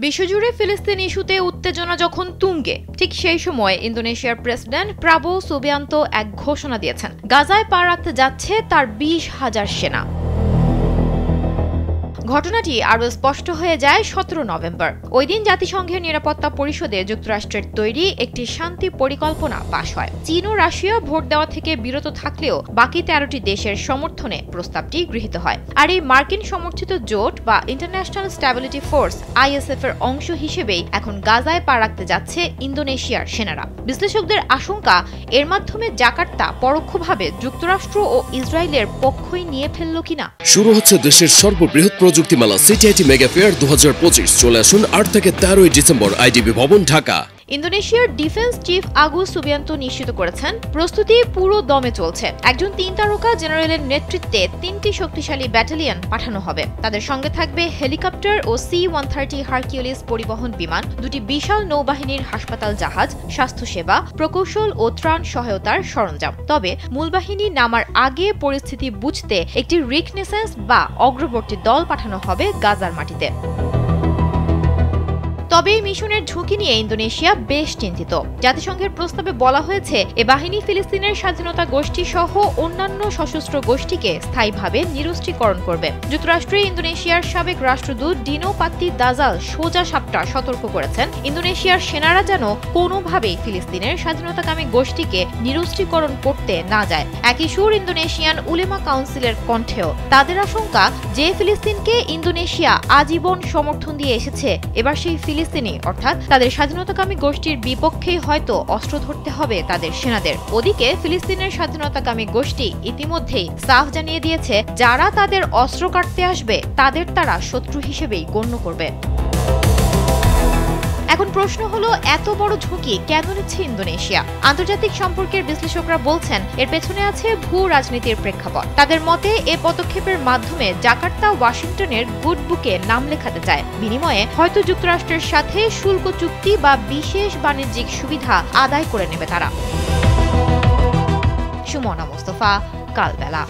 বিশ্বজুড়ে ফিলিস্তিন ইস্যুতে উত্তেজনা যখন তুঙ্গে, ঠিক সেই সময় ইন্দোনেশিয়ার প্রেসিডেন্ট প্রাবোও সুবিয়ান্তো এক ঘোষণা দিয়েছেন। গাজায় পা রাখতে যাচ্ছে তার 20,000 সেনা। ঘটনাটি আরও স্পষ্ট হয়ে যায় 17 নভেম্বর। ওই দিন জাতিসংঘের নিরাপত্তা পরিষদে যুক্তরাষ্ট্রের তৈরি একটি শান্তি পরিকল্পনা পাশ হয়। চীন ও রাশিয়া ভোট দেওয়া থেকে বিরত থাকলেও বাকি 13টি দেশের সমর্থনে প্রস্তাবটি গৃহীত হয়। আর এই মার্কিন সমর্থিত জোট বা ইন্টারন্যাশনাল স্ট্যাবিলিটি ফোর্স ISF এর অংশ হিসেবেই এখন গাজায় পা রাখতে যাচ্ছে ইন্দোনেশিয়ার সেনারা। বিশ্লেষকদের আশঙ্কা, এর মাধ্যমে জাকার্তা পরোক্ষভাবে যুক্তরাষ্ট্র ও ইসরায়েলের পক্ষই নিয়ে ফেলল কিনা। শুরু হচ্ছে দেশের সর্ববৃহৎ প্রযুক্তি মেলা সিটিআইটি মেগা ফেয়ার 2025। চলে আসুন 8 থেকে 13 ডিসেম্বর IDB ভবন, ঢাকা। ইন্দোনেশিয়ার ডিফেন্স চিফ agus সুবিয়ান্তো নিশ্চিত করেছেন, প্রস্তুতি পুরো দমে চলছে। একজন 3 তারকা জেনারেলের নেতৃত্বে 3টি শক্তিশালী ব্যাটালিয়ন পাঠানো হবে। তাদের সঙ্গে থাকবে হেলিকপ্টার ও C-130 হারকিউলিস পরিবহন বিমান, 2টি বিশাল নৌবাহিনীর হাসপাতাল জাহাজ, স্বাস্থ্যসেবা, প্রকৌশল ও ত্রাণ সহায়তার সরঞ্জাম। তবে মূল বাহিনী নামার আগে পরিস্থিতি বুঝতে একটি রিকনেসেন্স বা অগ্রবর্তী দল পাঠানো হবে গাজার মাটিতে। তবে এই মিশনের ঝুঁকি নিয়ে ইন্দোনেশিয়া বেশ চিন্তিত। জাতিসংঘের প্রস্তাবে বলা হয়েছে, এ বাহিনী ফিলিস্তিনের স্বাধীনতা গোষ্ঠী সহ অন্যান্য সশস্ত্র গোষ্ঠীকে স্থায়ীভাবে নিরস্ত্রীকরণ করবে। যুক্তরাষ্ট্রে ইন্দোনেশিয়ার সাবেক রাষ্ট্রদূত ডিনো পাত্তি দাজাল সোজা সাপটা সতর্ক করেছেন, ইন্দোনেশিয়ার সেনারা যেন কোনোভাবেই ফিলিস্তিনের স্বাধীনতাকামী গোষ্ঠীকে নিরস্ত্রীকরণ করতে না যায়। একই সুর ইন্দোনেশিয়ান উলেমা কাউন্সিলের কণ্ঠেও। তাদের আশঙ্কা, যে ফিলিস্তিনকে ইন্দোনেশিয়া আজীবন সমর্থন দিয়ে এসেছে, এবার সেই ফিলিস্তিনি অর্থাৎ তাদের স্বাধীনতাকামী গোষ্ঠীর বিপক্ষেই হয়তো অস্ত্র ধরতে হবে তাদের সেনাদের। ওদিকে ফিলিস্তিনের স্বাধীনতাকামী গোষ্ঠী ইতিমধ্যেই সাফ জানিয়ে দিয়েছে, যারা তাদের অস্ত্র কাটতে আসবে তাদের তারা শত্রু হিসেবেই গণ্য করবে। এখন প্রশ্ন হলো, এত বড় ঝুঁকি কেন নিচ্ছে ইন্দোনেশিয়া? আন্তর্জাতিক সম্পর্কের বিশ্লেষকরা বলছেন, এর পেছনে আছে ভূ রাজনীতির প্রেক্ষাপট। তাদের মতে, এ পদক্ষেপের মাধ্যমে জাকার্তা ওয়াশিংটনের গুড বুকে নাম লেখাতে চায়। বিনিময়ে হয়তো যুক্তরাষ্ট্রের সাথে শুল্ক চুক্তি বা বিশেষ বাণিজ্যিক সুবিধা আদায় করে নেবে তারা। সুমনা মোস্তফা, কালবেলা।